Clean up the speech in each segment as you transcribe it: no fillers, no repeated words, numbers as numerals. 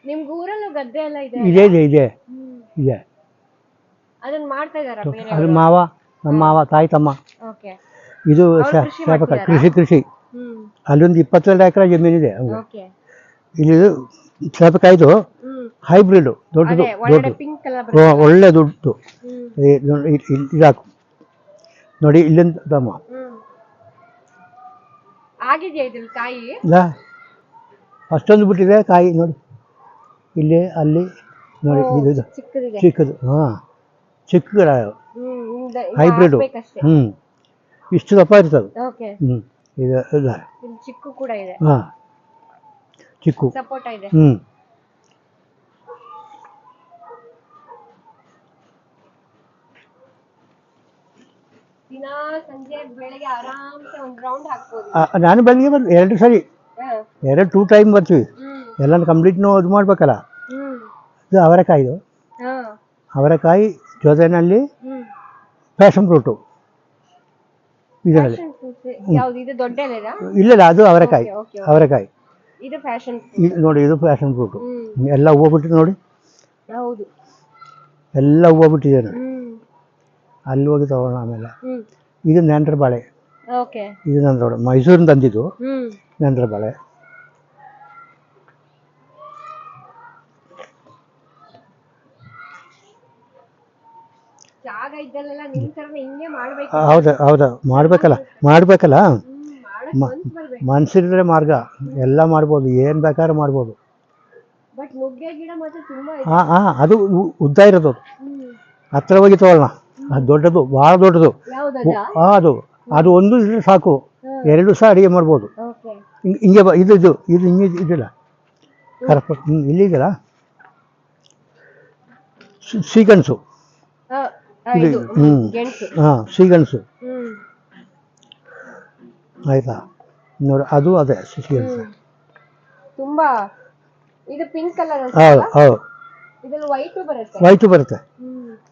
ನಿಮ್ಗೆ ಊರಲ್ಲೂ ಗದ್ದೆ ಎಲ್ಲ ಇದೆ ಇದೆ ಇದೆ ಇದೆ ಇದೆ. ಅದನ್ನ ಮಾಡ್ತಾ ಇದಾರ ಅದು ಮಾವ, ನಮ್ಮ ಮಾವ, ತಾಯಿ, ತಮ್ಮ. ಓಕೆ. ಇದು ಅವ್ರು ಕೃಷಿ ಮಾಡ್ತಿದಾರಾ? ಕೃಷಿ. ಅಲ್ಲೊಂದು 22 ಎಕರೆ ಜಮೀನಿದೆ. ಓಕೆ. ಇಲ್ಲಿ ಸೌತೆಕಾಯಿದು ಹ್ಮ್ ಹೈಬ್ರಿಡ್ ದೊಡ್ಡದು ಅದೇ ಒಳಗಡೆ ದೊಡ್ಡದು ಪಿಂಕ್ ಕಲರ್ ಒಳ್ಳೆ ದುಡ್ಡು. ಹ್ಮ್ ಇದಾಕು ನೋಡಿ ಇಲ್ಲಿಂದ ತಮ್ಮ ಹ್ಮ್ ಆಗಿದೆಯಾ ಇದ್ರಲ್ಲಿ ಕಾಯಿ? ಇಲ್ಲ, ಅಷ್ಟೊಂದು ಬಿಟ್ಟಿದೆ ಕಾಯಿ ನೋಡಿ, ಇಲ್ಲಿ ಅಲ್ಲಿ ನೋಡಿ. ಇದು ಚಿಕ್ಕದಿದೆ. ಚಿಕ್ಕದು, ಹಾಂ ಚಿಕ್ಕ ಗಿಡ ಹೈಬ್ರಿಡ್. ಹಾಕ್ಬೇಕಷ್ಟೇ. ಇಷ್ಟು ದಪ್ಪ ಇರ್ತದೆ. ಓಕೆ. ಇದು ಇಲ್ಲ, ಇಲ್ಲಿ ಚಿಕ್ಕು ಕೂಡ ಇದೆ. ಹಾಂ ಚಿಕ್ಕು ಸಪೋಟ ಇದೆ. ದಿನ ಸಂಜೆ ಬೆಳಗ್ಗೆ ಆರಾಮ್ಸೆ ಒಂದು ರೌಂಡ್ ಹಾಕ್ಬೋದು. ನಾನು ಬೆಳಿಗ್ಗೆ ಬಂದು 2 ಸರಿ, 2 ಟೈಮ್ ಬರ್ತೀವಿ. ಎಲ್ಲ ಕಂಪ್ಲೀಟ್ ಇದು ಮಾಡ್ಬೇಕಲ್ಲ. ಇದು ಅವರೆಕಾಯಿದು, ಅವರೆಕಾಯಿ ಜೊತೆನಲ್ಲಿ ಪ್ಯಾಷನ್ ಫ್ರೂಟು ಇದರಲ್ಲಿ. ಇಲ್ಲ ಅದು ಅವರೆಕಾಯಿ. ಅವರೆಕಾಯಿ ಇದು ಫ್ಯಾಷನ್ ನೋಡಿ, ಇದು ಪ್ಯಾಷನ್ ಫ್ರೂಟು. ಎಲ್ಲ ಹೂವು ಬಿಟ್ಟಿದೆ ನೋಡಿ. ಹೌದು, ಎಲ್ಲ ಹೂವು ಬಿಟ್ಟಿದೆ ನೋಡಿ. ಅಲ್ಲಿ ಹೋಗಿ ತಗೋಣ. ಆಮೇಲೆ ಇದು ನೆಂದ್ರ ಬಾಳೆ. ಇದು ನೆಂದ್ರ ಮೈಸೂರಿಂದ ತಂದಿದ್ದು ನೆಂದ್ರ ಬಾಳೆ. ಹೌದಾ ಹೌದಾ, ಮಾಡ್ಬೇಕಲ್ಲ. ಮನ್ಸಿದ್ರೆ ಮಾರ್ಗ ಎಲ್ಲ ಮಾಡ್ಬೋದು, ಏನು ಬೇಕಾದ್ರೂ ಮಾಡ್ಬೋದು. ಅದು ಉದ್ದ ಇರೋದು, ಹತ್ರ ಹೋಗಿ ತಗೊಳ್ಳೋಣ. ಅದು ದೊಡ್ಡದು, ಭಾಳ ದೊಡ್ಡದು. ಅದು ಒಂದು ಇದ್ರೆ ಸಾಕು, 2 ಸಹ ಅಡುಗೆ ಮಾಡ್ಬೋದು. ಹಿಂಗೆ ಇದು ಇದು ಇದು ಹಿಂಗೆ ಇದಿಲ್ಲ ಕರೆಕ್ಟ್. ಇಲ್ಲಿದೆಯಲ್ಲ ಸೀಗನ್ಸು. ಇದು ಹಾಂ ಸೀಗನ್ಸು ಆಯ್ತಾ ನೋಡಿ. ಅದು ಅದೇ ಸೀಗನ್ಸು. ತುಂಬಾ ಇದು ಪಿಂಕ್ ಕಲರ್. ಹೌದು ಹೌದು, ಇದರಲ್ಲಿ ವೈಟ್ ಬರುತ್ತೆ.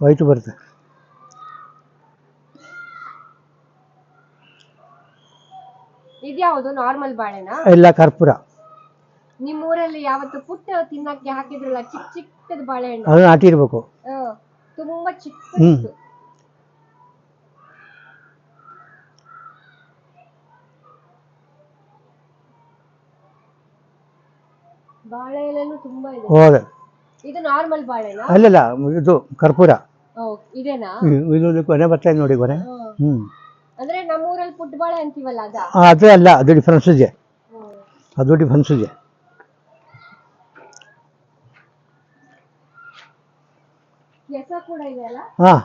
ವೈಟು ಬರುತ್ತೆ. ಇದ್ಯಾವುದು ನಾರ್ಮಲ್ ಬಾಳೆನಾ? ಇಲ್ಲ, ಕರ್ಪೂರ. ನಿಮ್ಮ ಊರಲ್ಲಿ ಯಾವತ್ತು ಪುಟ್ಟ ತಿನ್ನಕ್ಕೆ ಹಾಕಿದ್ರಲ್ಲ ಚಿಕ್ಕ ಚಿಕ್ಕದ ಬಾಳೆಹಣ್ಣು, ಅದು ನಾಟಿ ಇರಬೇಕು. ತುಂಬಾ ಚಿಕ್ಕ. ಬಾಳೆ ಎಲೆನೂ ತುಂಬಾ ಇದೆ. ಹೌದು. ಇದು ನಾರ್ಮಲ್ ಬಾಳೆನಾ? ಅಲ್ಲಲ್ಲ, ಇದು ಕರ್ಪೂರ. ಇದೇನಾ? ಇದು ಕೊನೆ ಬರ್ತಾ ನೋಡಿ, ಕೊನೆ. ಅಂದ್ರೆ ನಮ್ಮ ಊರಲ್ಲಿ ಪುಟ್ಟ ಬಾಳೆ ಅಂತೀವಲ್ಲ ಅದ? ಅದೇ ಅಲ್ಲ, ಅದು ಡಿಫ್ರೆನ್ಸ್ ಇದೆ. ಅದು ಡಿಫ್ರೆನ್ಸ್ ಇದೆ. ಕೆಸ ಕೂಡ ಇದೆ ಅಲ್ಲ? ಹಾಂ.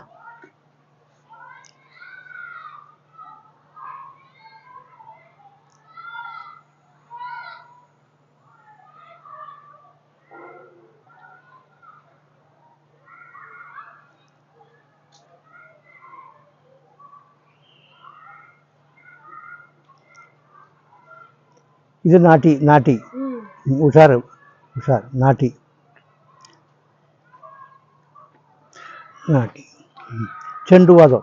ಇದು ನಾಟಿ. ಹುಷಾರು ನಾಟಿ. ಚೆಂಡು ಅದು.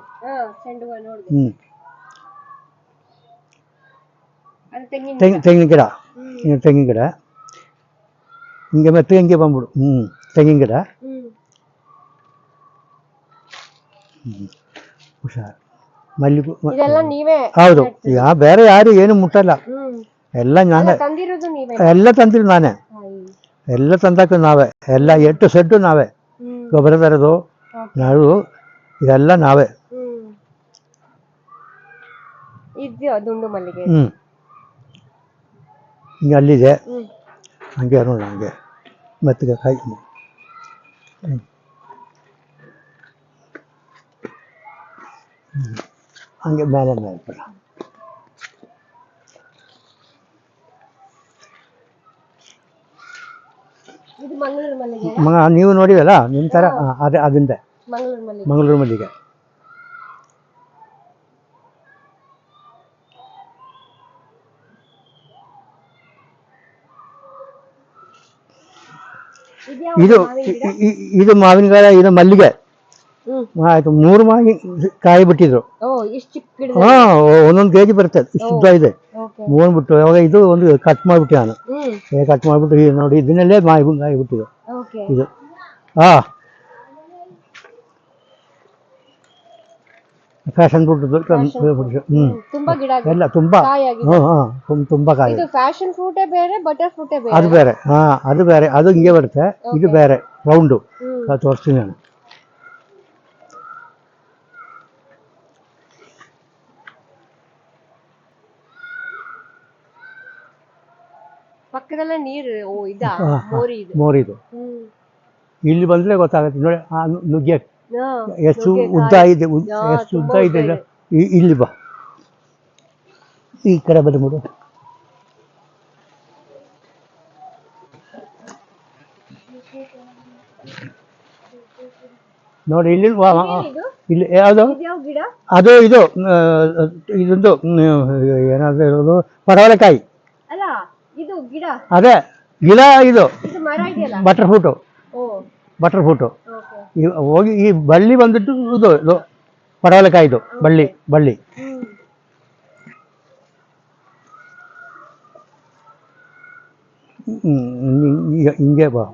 ತೆಂಗಿನ ಗಿಡ. ಹಿಂಗೆ ಮತ್ತೆ ಹಿಂಗೆ ಬಂದ್ಬಿಡು. ತೆಂಗಿನ ಗಿಡ. ಹುಷಾರು. ಮಲ್ಲಿಗೆ. ಹೌದು, ಬೇರೆ ಯಾರು ಏನು ಮುಟ್ಟಲ್ಲ. ಎಲ್ಲ ನಾನೇ, ಎಲ್ಲ ತಂದಿರು ನಾನೇ, ಎಲ್ಲ ತಂದಾಕ ನಾವೇ, ಎಲ್ಲ ಎಟ್ಟು ಸೆಡ್ಡು ನಾವೇ, ಗೊಬ್ಬರ ತರೋದು ನಾವು, ಇದೆಲ್ಲ ನಾವೇ. ಹಿಂಗೆ ಅಲ್ಲಿದೆ, ಹಂಗೆ ನೋಡ, ಹಂಗೆ ಮೆತ್ತಗೆ ಕಾಯಿ. ಹಂಗೆ ಮೇಲೆ ಬರ. ನೀವು ನೋಡಿವಲ್ಲ ನಿಮ್ಮ ಥರ, ಅದೇ ಅದಿಂದ ಮಂಗಳೂರು ಮಲ್ಲಿಗೆ. ಇದು ಮಾವಿನ ಗಿಡ, ಇದು ಮಲ್ಲಿಗೆ. ಆಯ್ತು 3 ಮಾಗಿ ಕಾಯಿ ಬಿಟ್ಟಿದ್ರು. ಓ ಇಷ್ಟು ಚಿಕ್ಕ ಗಿಡ. ಹಾ, 1 ಕೆಜಿ ಬರುತ್ತೆ, ಇಷ್ಟುದ್ದ ಇದೆ. ಓಕೆ. 3 ಬಿಟ್ಟು ಅವಾಗ ಇದು ಒಂದು ಕಟ್ ಮಾಡಿಬಿಟ್ಟೆ ನಾನು. ಕಟ್ ಮಾಡಿಬಿಟ್ಟು ಈಗ ನೋಡಿ ಇದನ್ನಲ್ಲೇ ಕಾಯಿ ಬಿಟ್ಟಿದ್ದು ಓಕೆ. ಇದು. ಹಾ, ಫ್ಯಾಷನ್ ಫ್ರೂಟ್. ತುಂಬಾ ಗಿಡ ಆಗಿದೆ. ಎಲ್ಲ ತುಂಬಾ ಕಾಯಾಗಿದೆ. ತುಂಬಾ ಕಾಯಿ. ಇದು ಫ್ಯಾಷನ್ ಫ್ರೂಟೇ ಬೇರೆ, ಬಟರ್ ಫ್ರೂಟೇ ಬೇರೆ. ಅದು ಬೇರೆ. ಹಾ, ಅದು ಬೇರೆ. ಅದು ಹಿಂಗೆ ಬರುತ್ತೆ, ಇದು ಬೇರೆ ರೌಂಡು. ತೋರಿಸ್ತೀನಿ ನಾನು. ಪಕ್ಕದಲ್ಲೇ ನೀರು. ಓ ಇದಾ ಮೋರಿ ಇದು. ಮೋರಿದು. ಇಲ್ಲಿ ಬಂದ್ರೆ ಗೊತ್ತಾಗುತ್ತೆ ನೋಡಿ. ಆ ನುಗ್ಗೆ ಎಷ್ಟು ಉದ್ದ ಇದೆ, ಎಷ್ಟು ಉದ್ದ ಇದೆ. ಇಲ್ಲಿ ಬಾ, ಈ ಕಡೆ ಬಂದ್ಬಿಡು. ನೋಡಿ ಇಲ್ಲಿ ಇಲ್ಲಿ ಯಾವುದು ಅದು ಇದು ಇದೊಂದು ಏನಾದ್ರು ಇರೋದು ಪಡವಲಕಾಯಿ. ಅಲ್ಲ ಇದು ಗಿಡ. ಅದೇ ಗಿಡ ಇದು ಮರ ಇದೆಯಲ್ಲ, ಬಟರ್ ಫ್ರೂಟು. ಹೋಗಿ ಈ ಬಳ್ಳಿ ಬಂದ್ಬಿಟ್ಟು ಇದು ಪಡವಲಕಾಯಿದು ಬಳ್ಳಿ. ಹಿಂಗೆ ಬಾ.